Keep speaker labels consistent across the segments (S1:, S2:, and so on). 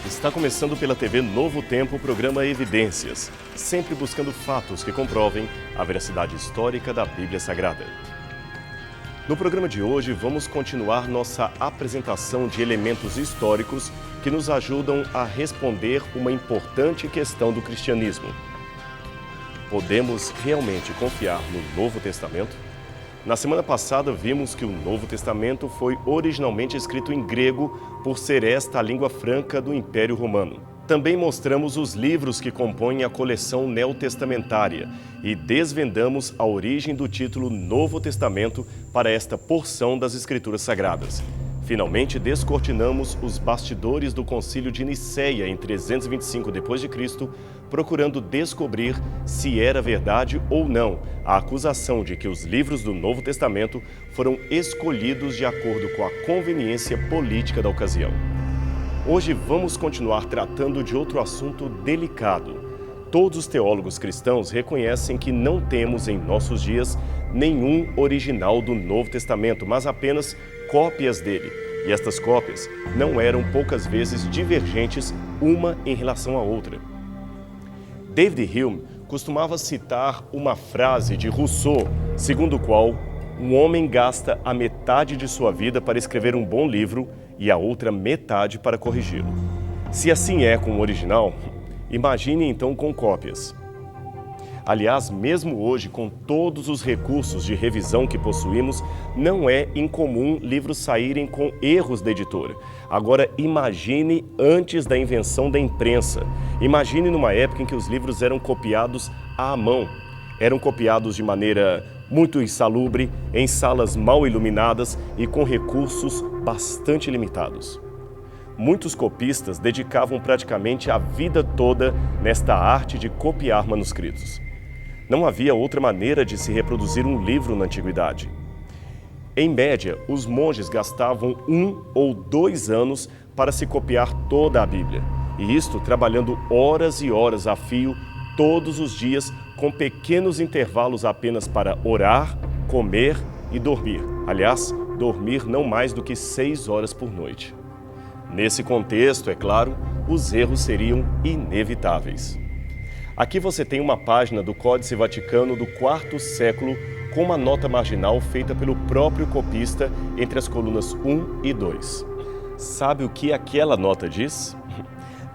S1: Está começando pela TV Novo Tempo o programa Evidências, sempre buscando fatos que comprovem a veracidade histórica da Bíblia Sagrada. No programa de hoje, vamos continuar nossa apresentação de elementos históricos que nos ajudam a responder uma importante questão do cristianismo. Podemos realmente confiar no Novo Testamento? Na semana passada, vimos que o Novo Testamento foi originalmente escrito em grego por ser esta a língua franca do Império Romano. Também mostramos os livros que compõem a coleção neotestamentária e desvendamos a origem do título Novo Testamento para esta porção das Escrituras Sagradas. Finalmente, descortinamos os bastidores do Concílio de Nicéia em 325 d.C., procurando descobrir se era verdade ou não a acusação de que os livros do Novo Testamento foram escolhidos de acordo com a conveniência política da ocasião. Hoje vamos continuar tratando de outro assunto delicado. Todos os teólogos cristãos reconhecem que não temos em nossos dias nenhum original do Novo Testamento, mas apenas cópias dele. E estas cópias não eram poucas vezes divergentes uma em relação à outra. David Hume costumava citar uma frase de Rousseau, segundo o qual um homem gasta a metade de sua vida para escrever um bom livro e a outra metade para corrigi-lo. Se assim é com o original, imagine então com cópias. Aliás, mesmo hoje, com todos os recursos de revisão que possuímos, não é incomum livros saírem com erros da editora. Agora, imagine antes da invenção da imprensa. Imagine numa época em que os livros eram copiados à mão. Eram copiados de maneira muito insalubre, em salas mal iluminadas e com recursos bastante limitados. Muitos copistas dedicavam praticamente a vida toda nesta arte de copiar manuscritos. Não havia outra maneira de se reproduzir um livro na antiguidade. Em média, os monges gastavam 1 ou 2 anos para se copiar toda a Bíblia, e isto trabalhando horas e horas a fio, todos os dias, com pequenos intervalos apenas para orar, comer e dormir. Aliás, dormir não mais do que 6 horas por noite. Nesse contexto, é claro, os erros seriam inevitáveis. Aqui você tem uma página do Códice Vaticano do IV século com uma nota marginal feita pelo próprio copista entre as colunas 1 e 2. Sabe o que aquela nota diz?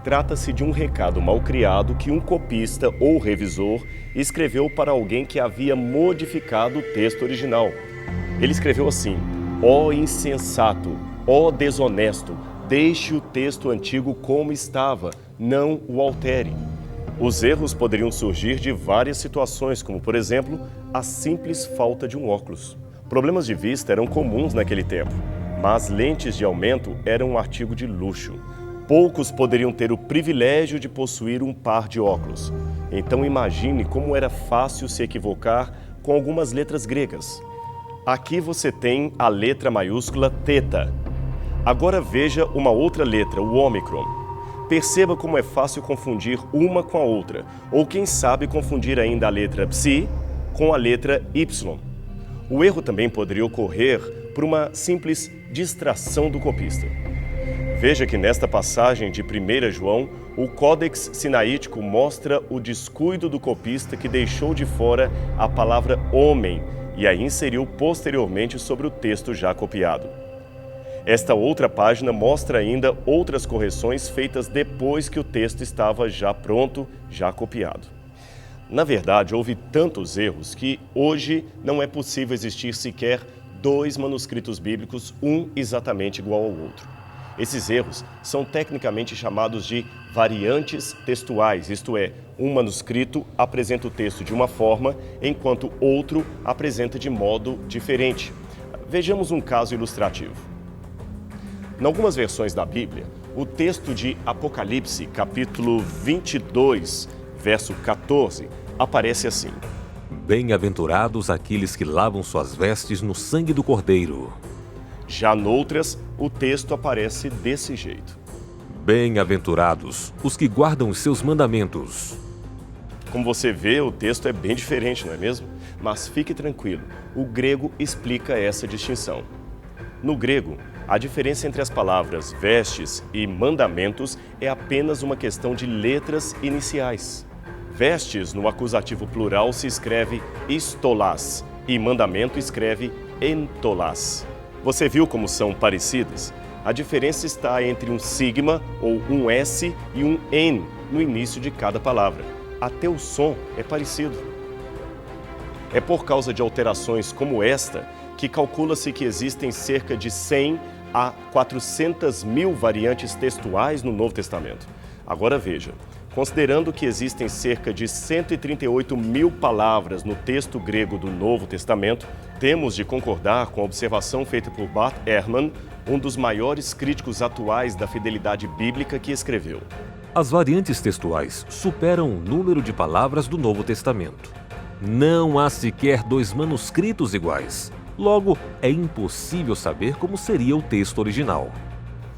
S1: Trata-se de um recado mal criado que um copista ou revisor escreveu para alguém que havia modificado o texto original. Ele escreveu assim: ó insensato, ó desonesto, deixe o texto antigo como estava, não o altere. Os erros poderiam surgir de várias situações, como, por exemplo, a simples falta de um óculos. Problemas de vista eram comuns naquele tempo, mas lentes de aumento eram um artigo de luxo. Poucos poderiam ter o privilégio de possuir um par de óculos. Então imagine como era fácil se equivocar com algumas letras gregas. Aqui você tem a letra maiúscula θ. Agora veja uma outra letra, o ômicron. Perceba como é fácil confundir uma com a outra, ou quem sabe confundir ainda a letra psi com a letra y. O erro também poderia ocorrer por uma simples distração do copista. Veja que nesta passagem de 1 João, o Códex Sinaítico mostra o descuido do copista que deixou de fora a palavra homem e a inseriu posteriormente sobre o texto já copiado. Esta outra página mostra ainda outras correções feitas depois que o texto estava já pronto, já copiado. Na verdade, houve tantos erros que hoje não é possível existir sequer 2 manuscritos bíblicos, um exatamente igual ao outro. Esses erros são tecnicamente chamados de variantes textuais, isto é, um manuscrito apresenta o texto de uma forma, enquanto outro apresenta de modo diferente. Vejamos um caso ilustrativo. Em algumas versões da Bíblia, o texto de Apocalipse, capítulo 22, verso 14, aparece assim:
S2: Bem-aventurados aqueles que lavam suas vestes no sangue do Cordeiro.
S1: Já noutras, o texto aparece desse jeito:
S2: Bem-aventurados os que guardam os seus mandamentos.
S1: Como você vê, o texto é bem diferente, não é mesmo? Mas fique tranquilo, o grego explica essa distinção. No grego, A diferença entre as palavras vestes e mandamentos é apenas uma questão de letras iniciais. Vestes, no acusativo plural, se escreve istolás e mandamento escreve entolás. Você viu como são parecidas? A diferença está entre um sigma ou um S e um N no início de cada palavra. Até o som é parecido. É por causa de alterações como esta que calcula-se que existem cerca de 100 a 400 mil variantes textuais no Novo Testamento. Agora veja, considerando que existem cerca de 138 mil palavras no texto grego do Novo Testamento, temos de concordar com a observação feita por Bart Ehrman, um dos maiores críticos atuais da fidelidade bíblica, que escreveu:
S2: As variantes textuais superam o número de palavras do Novo Testamento. Não há sequer 2 manuscritos iguais. Logo, é impossível saber como seria o texto original.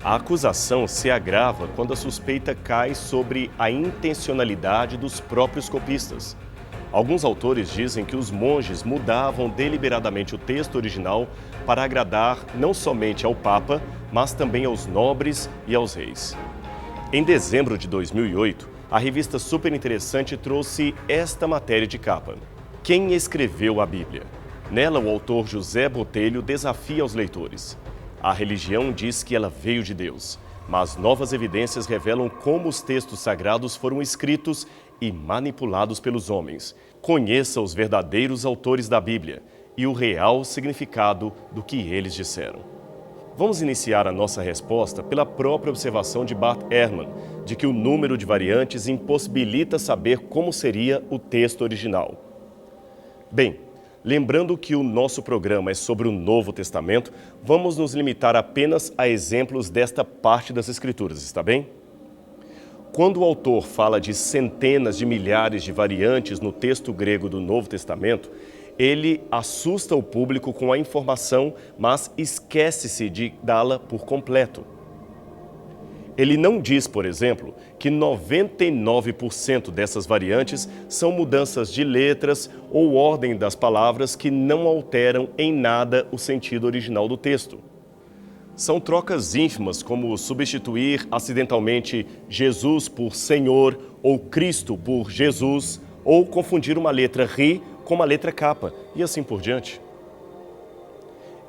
S1: A acusação se agrava quando a suspeita cai sobre a intencionalidade dos próprios copistas. Alguns autores dizem que os monges mudavam deliberadamente o texto original para agradar não somente ao Papa, mas também aos nobres e aos reis. Em dezembro de 2008, a revista Super Interessante trouxe esta matéria de capa: Quem escreveu a Bíblia? Nela, o autor José Botelho desafia os leitores. A religião diz que ela veio de Deus, mas novas evidências revelam como os textos sagrados foram escritos e manipulados pelos homens. Conheça os verdadeiros autores da Bíblia e o real significado do que eles disseram. Vamos iniciar a nossa resposta pela própria observação de Bart Ehrman, de que o número de variantes impossibilita saber como seria o texto original. Bem, lembrando que o nosso programa é sobre o Novo Testamento, vamos nos limitar apenas a exemplos desta parte das Escrituras, está bem? Quando o autor fala de centenas de milhares de variantes no texto grego do Novo Testamento, ele assusta o público com a informação, mas esquece-se de dá-la por completo. Ele não diz, por exemplo, que 99% dessas variantes são mudanças de letras ou ordem das palavras que não alteram em nada o sentido original do texto. São trocas ínfimas, como substituir acidentalmente Jesus por Senhor ou Cristo por Jesus, ou confundir uma letra Ri com uma letra K, e assim por diante.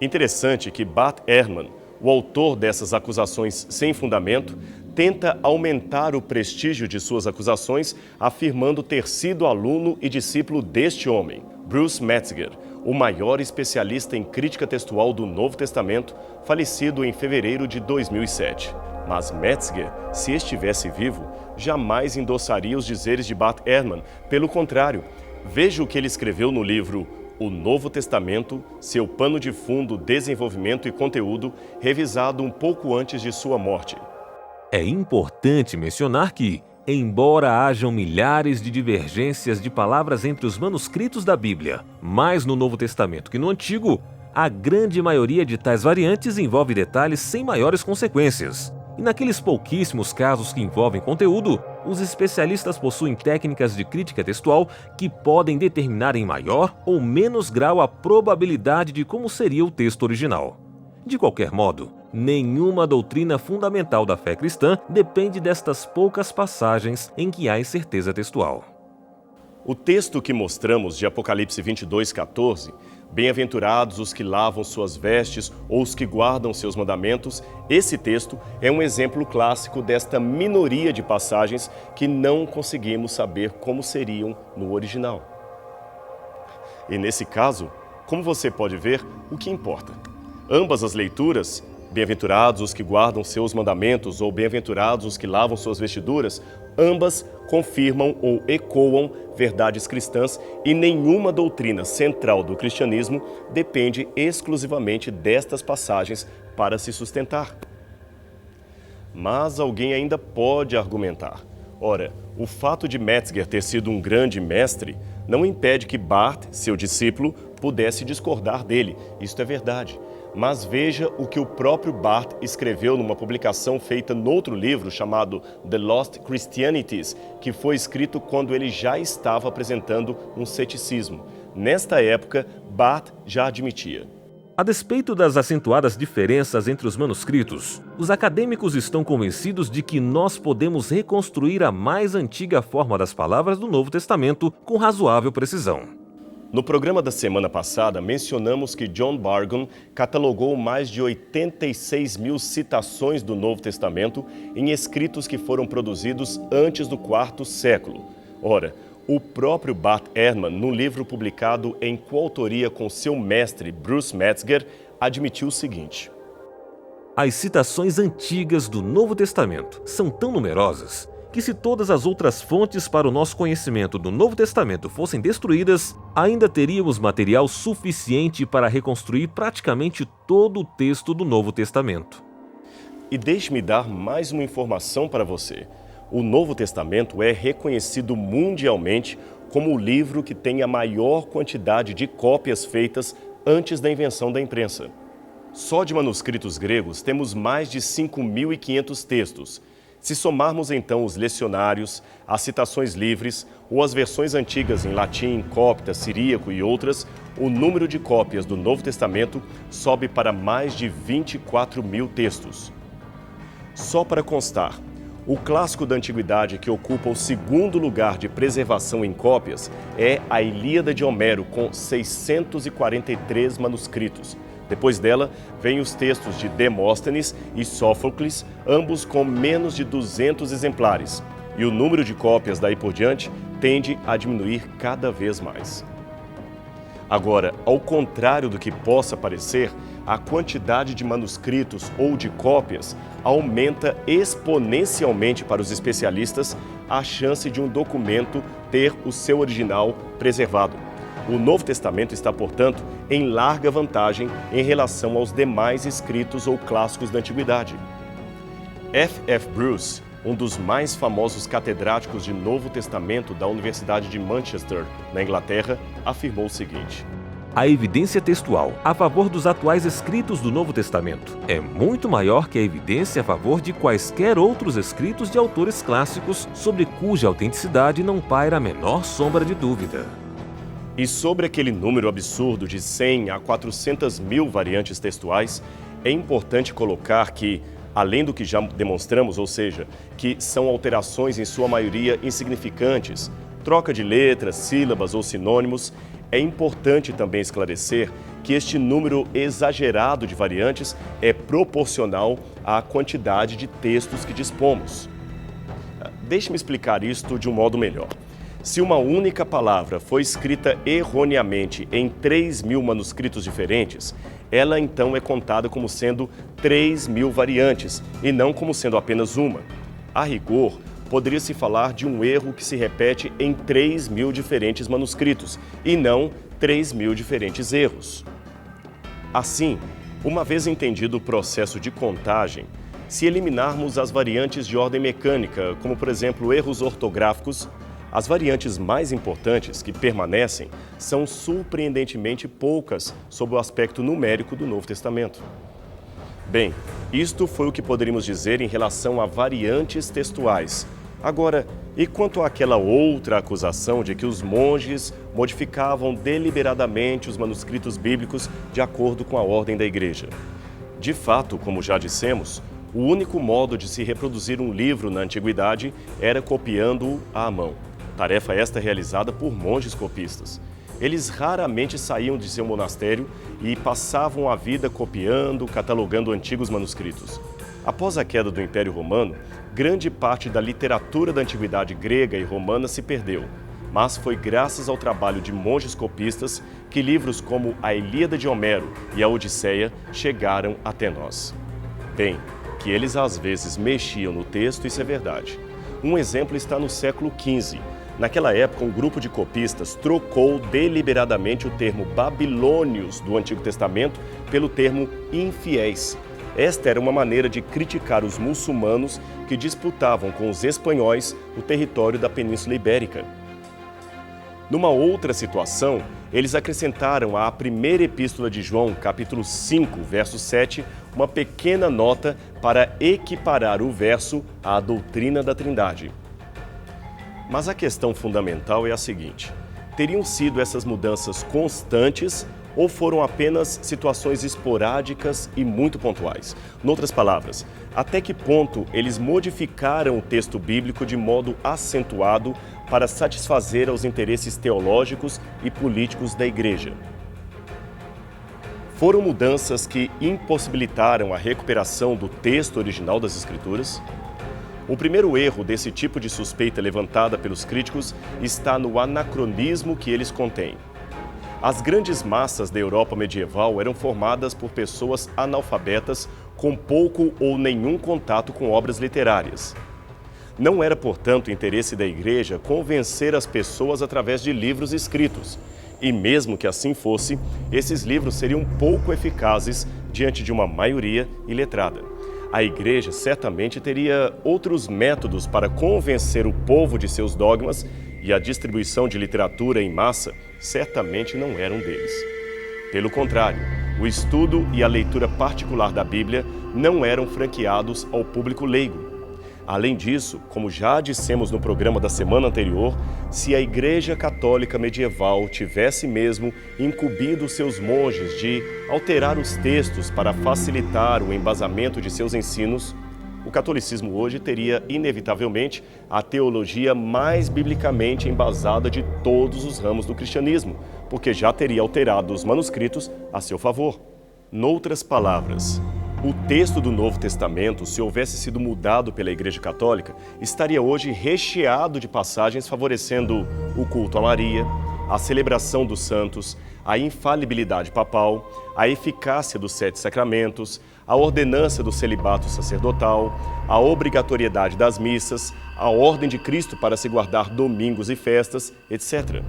S1: Interessante que Bart Ehrman, o autor dessas acusações sem fundamento, tenta aumentar o prestígio de suas acusações, afirmando ter sido aluno e discípulo deste homem, Bruce Metzger, o maior especialista em crítica textual do Novo Testamento, falecido em fevereiro de 2007. Mas Metzger, se estivesse vivo, jamais endossaria os dizeres de Bart Ehrman. Pelo contrário, veja o que ele escreveu no livro O Novo Testamento, seu pano de fundo, desenvolvimento e conteúdo, revisado um pouco antes de sua morte.
S2: É importante mencionar que, embora hajam milhares de divergências de palavras entre os manuscritos da Bíblia, mais no Novo Testamento que no Antigo, a grande maioria de tais variantes envolve detalhes sem maiores consequências. E naqueles pouquíssimos casos que envolvem conteúdo, os especialistas possuem técnicas de crítica textual que podem determinar em maior ou menos grau a probabilidade de como seria o texto original. De qualquer modo, nenhuma doutrina fundamental da fé cristã depende destas poucas passagens em que há incerteza textual.
S1: O texto que mostramos de Apocalipse 22:14, bem-aventurados os que lavam suas vestes ou os que guardam seus mandamentos, esse texto é um exemplo clássico desta minoria de passagens que não conseguimos saber como seriam no original. E nesse caso, como você pode ver, o que importa? Ambas as leituras, bem-aventurados os que guardam seus mandamentos ou bem-aventurados os que lavam suas vestiduras, ambas confirmam ou ecoam verdades cristãs e nenhuma doutrina central do cristianismo depende exclusivamente destas passagens para se sustentar. Mas alguém ainda pode argumentar. Ora, o fato de Metzger ter sido um grande mestre não impede que Bart, seu discípulo, pudesse discordar dele. Isto é verdade. Mas veja o que o próprio Bart escreveu numa publicação feita noutro livro chamado The Lost Christianities, que foi escrito quando ele já estava apresentando um ceticismo. Nesta época, Bart já admitia:
S2: A despeito das acentuadas diferenças entre os manuscritos, os acadêmicos estão convencidos de que nós podemos reconstruir a mais antiga forma das palavras do Novo Testamento com razoável precisão.
S1: No programa da semana passada, mencionamos que John Bargon catalogou mais de 86 mil citações do Novo Testamento em escritos que foram produzidos antes do quarto século. Ora, o próprio Bart Ehrman, no livro publicado em coautoria com seu mestre Bruce Metzger, admitiu o seguinte:
S2: as citações antigas do Novo Testamento são tão numerosas que, se todas as outras fontes para o nosso conhecimento do Novo Testamento fossem destruídas, ainda teríamos material suficiente para reconstruir praticamente todo o texto do Novo Testamento.
S1: E deixe-me dar mais uma informação para você. O Novo Testamento é reconhecido mundialmente como o livro que tem a maior quantidade de cópias feitas antes da invenção da imprensa. Só de manuscritos gregos temos mais de 5.500 textos. Se somarmos então os lecionários, as citações livres ou as versões antigas em latim, copta, siríaco e outras, o número de cópias do Novo Testamento sobe para mais de 24 mil textos. Só para constar, o clássico da antiguidade que ocupa o segundo lugar de preservação em cópias é a Ilíada de Homero, com 643 manuscritos. Depois dela, vêm os textos de Demóstenes e Sófocles, ambos com menos de 200 exemplares. E o número de cópias daí por diante tende a diminuir cada vez mais. Agora, ao contrário do que possa parecer, a quantidade de manuscritos ou de cópias aumenta exponencialmente para os especialistas a chance de um documento ter o seu original preservado. O Novo Testamento está, portanto, em larga vantagem em relação aos demais escritos ou clássicos da Antiguidade. F. F. Bruce, um dos mais famosos catedráticos de Novo Testamento da Universidade de Manchester, na Inglaterra, afirmou o seguinte:
S2: a evidência textual a favor dos atuais escritos do Novo Testamento é muito maior que a evidência a favor de quaisquer outros escritos de autores clássicos sobre cuja autenticidade não paira a menor sombra de dúvida.
S1: E sobre aquele número absurdo de 100 a 400 mil variantes textuais, é importante colocar que, além do que já demonstramos, ou seja, que são alterações em sua maioria insignificantes, troca de letras, sílabas ou sinônimos, é importante também esclarecer que este número exagerado de variantes é proporcional à quantidade de textos que dispomos. Deixe-me explicar isto de um modo melhor. Se uma única palavra foi escrita erroneamente em 3.000 manuscritos diferentes, ela então é contada como sendo 3.000 variantes e não como sendo apenas uma. A rigor, poderia-se falar de um erro que se repete em 3.000 diferentes manuscritos e não 3.000 diferentes erros. Assim, uma vez entendido o processo de contagem, se eliminarmos as variantes de ordem mecânica, como por exemplo erros ortográficos, as variantes mais importantes que permanecem são surpreendentemente poucas sob o aspecto numérico do Novo Testamento. Bem, isto foi o que poderíamos dizer em relação a variantes textuais. Agora, e quanto àquela outra acusação de que os monges modificavam deliberadamente os manuscritos bíblicos de acordo com a ordem da Igreja? De fato, como já dissemos, o único modo de se reproduzir um livro na antiguidade era copiando-o à mão. Tarefa esta realizada por monges copistas. Eles raramente saíam de seu monastério e passavam a vida copiando, catalogando antigos manuscritos. Após a queda do Império Romano, grande parte da literatura da antiguidade grega e romana se perdeu, mas foi graças ao trabalho de monges copistas que livros como a Ilíada de Homero e a Odisseia chegaram até nós. Bem, que eles às vezes mexiam no texto, isso é verdade. Um exemplo está no século XV. Naquela época, um grupo de copistas trocou deliberadamente o termo babilônios do Antigo Testamento pelo termo infiéis. Esta era uma maneira de criticar os muçulmanos que disputavam com os espanhóis o território da Península Ibérica. Numa outra situação, eles acrescentaram à primeira epístola de João, capítulo 5, verso 7, uma pequena nota para equiparar o verso à doutrina da Trindade. Mas a questão fundamental é a seguinte: teriam sido essas mudanças constantes ou foram apenas situações esporádicas e muito pontuais? Noutras palavras, até que ponto eles modificaram o texto bíblico de modo acentuado para satisfazer aos interesses teológicos e políticos da igreja? Foram mudanças que impossibilitaram a recuperação do texto original das Escrituras? O primeiro erro desse tipo de suspeita levantada pelos críticos está no anacronismo que eles contêm. As grandes massas da Europa medieval eram formadas por pessoas analfabetas com pouco ou nenhum contato com obras literárias. Não era, portanto, interesse da igreja convencer as pessoas através de livros escritos. E mesmo que assim fosse, esses livros seriam pouco eficazes diante de uma maioria iletrada. A igreja certamente teria outros métodos para convencer o povo de seus dogmas, e a distribuição de literatura em massa certamente não era um deles. Pelo contrário, o estudo e a leitura particular da Bíblia não eram franqueados ao público leigo. Além disso, como já dissemos no programa da semana anterior, se a Igreja Católica medieval tivesse mesmo incumbido seus monges de alterar os textos para facilitar o embasamento de seus ensinos, o catolicismo hoje teria, inevitavelmente, a teologia mais biblicamente embasada de todos os ramos do cristianismo, porque já teria alterado os manuscritos a seu favor. Noutras palavras, o texto do Novo Testamento, se houvesse sido mudado pela Igreja Católica, estaria hoje recheado de passagens favorecendo o culto a Maria, a celebração dos santos, a infalibilidade papal, a eficácia dos 7 sacramentos, a ordenança do celibato sacerdotal, a obrigatoriedade das missas, a ordem de Cristo para se guardar domingos e festas, etc.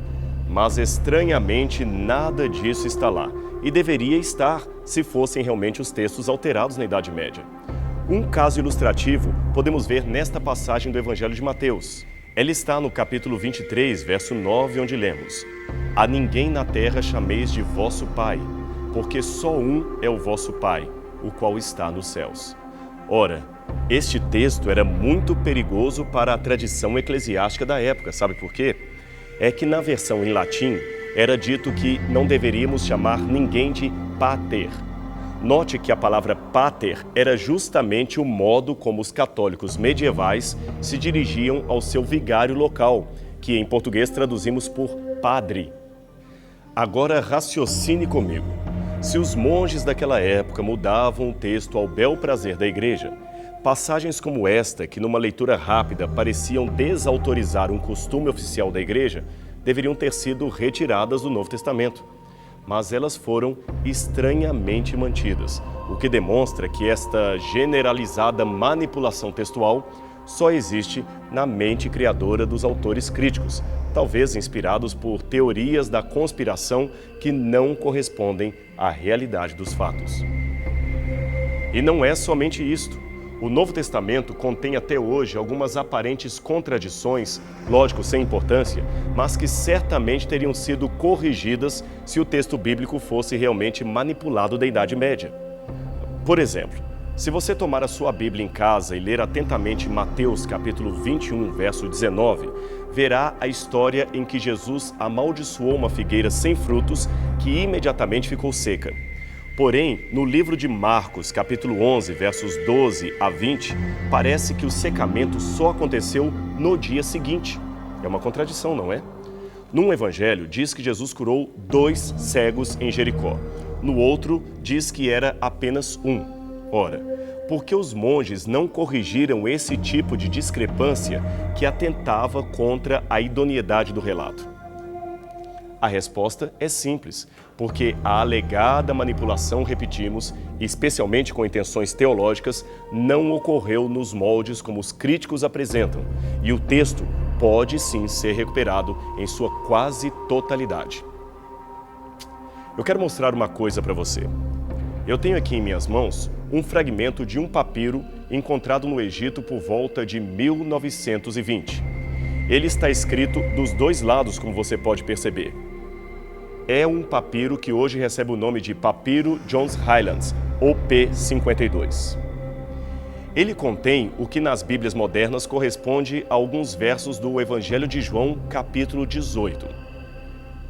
S1: Mas, estranhamente, nada disso está lá. E deveria estar, se fossem realmente os textos alterados na Idade Média. Um caso ilustrativo podemos ver nesta passagem do Evangelho de Mateus. Ela está no capítulo 23, verso 9, onde lemos: A ninguém na terra chameis de vosso Pai, porque só um é o vosso Pai, o qual está nos céus. Ora, este texto era muito perigoso para a tradição eclesiástica da época. Sabe por quê? É que na versão em latim era dito que não deveríamos chamar ninguém de pater. Note que a palavra pater era justamente o modo como os católicos medievais se dirigiam ao seu vigário local, que em português traduzimos por padre. Agora raciocine comigo. Se os monges daquela época mudavam o texto ao bel prazer da igreja, passagens como esta, que numa leitura rápida pareciam desautorizar um costume oficial da igreja, deveriam ter sido retiradas do Novo Testamento. Mas elas foram estranhamente mantidas, o que demonstra que esta generalizada manipulação textual só existe na mente criadora dos autores críticos, talvez inspirados por teorias da conspiração que não correspondem à realidade dos fatos. E não é somente isto. O Novo Testamento contém até hoje algumas aparentes contradições, lógico, sem importância, mas que certamente teriam sido corrigidas se o texto bíblico fosse realmente manipulado da Idade Média. Por exemplo, se você tomar a sua Bíblia em casa e ler atentamente Mateus capítulo 21, verso 19, verá a história em que Jesus amaldiçoou uma figueira sem frutos que imediatamente ficou seca. Porém, no livro de Marcos, capítulo 11, versos 12 a 20, parece que o secamento só aconteceu no dia seguinte. É uma contradição, não é? Num evangelho, diz que Jesus curou 2 cegos em Jericó. No outro, diz que era apenas um. Ora, por que os monges não corrigiram esse tipo de discrepância que atentava contra a idoneidade do relato? A resposta é simples, porque a alegada manipulação, repetimos, especialmente com intenções teológicas, não ocorreu nos moldes como os críticos apresentam, e o texto pode sim ser recuperado em sua quase totalidade. Eu quero mostrar uma coisa para você. Eu tenho aqui em minhas mãos um fragmento de um papiro encontrado no Egito por volta de 1920. Ele está escrito dos 2 lados, como você pode perceber. É um papiro que hoje recebe o nome de Papiro Johns Highlands, ou P52. Ele contém o que nas Bíblias modernas corresponde a alguns versos do Evangelho de João, capítulo 18.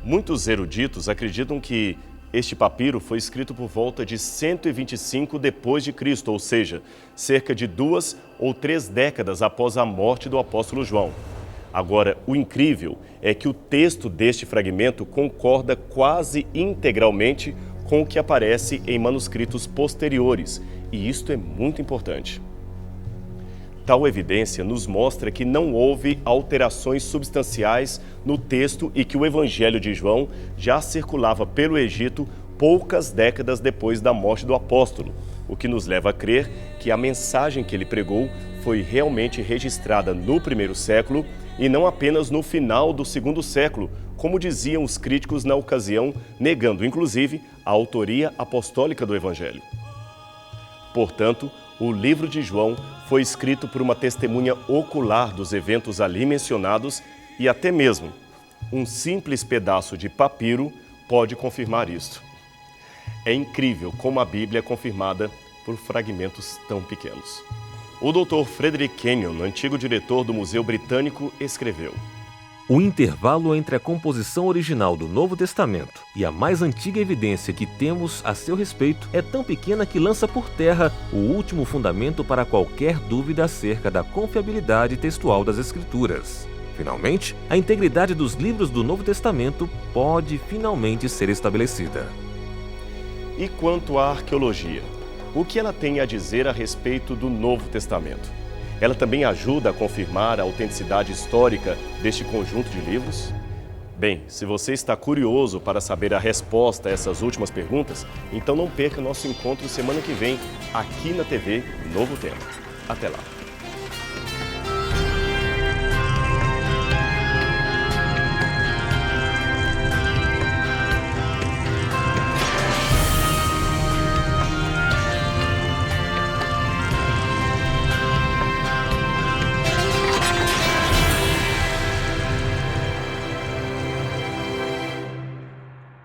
S1: Muitos eruditos acreditam que Este papiro foi escrito por volta de 125 depois de Cristo, ou seja, cerca de 2 ou 3 décadas após a morte do apóstolo João. Agora, o incrível é que o texto deste fragmento concorda quase integralmente com o que aparece em manuscritos posteriores, e isto é muito importante. Tal evidência nos mostra que não houve alterações substanciais no texto e que o Evangelho de João já circulava pelo Egito poucas décadas depois da morte do apóstolo, o que nos leva a crer que a mensagem que ele pregou foi realmente registrada no primeiro século e não apenas no final do segundo século, como diziam os críticos na ocasião, negando inclusive a autoria apostólica do Evangelho. Portanto, o livro de João foi escrito por uma testemunha ocular dos eventos ali mencionados e até mesmo um simples pedaço de papiro pode confirmar isto. É incrível como a Bíblia é confirmada por fragmentos tão pequenos. O Dr. Frederick Kenyon, antigo diretor do Museu Britânico, escreveu:
S2: O intervalo entre a composição original do Novo Testamento e a mais antiga evidência que temos a seu respeito é tão pequena que lança por terra o último fundamento para qualquer dúvida acerca da confiabilidade textual das Escrituras. Finalmente, a integridade dos livros do Novo Testamento pode finalmente ser estabelecida.
S1: E quanto à arqueologia? O que ela tem a dizer a respeito do Novo Testamento? Ela também ajuda a confirmar a autenticidade histórica deste conjunto de livros? Bem, se você está curioso para saber a resposta a essas últimas perguntas, então não perca nosso encontro semana que vem, aqui na TV Novo Tempo. Até lá!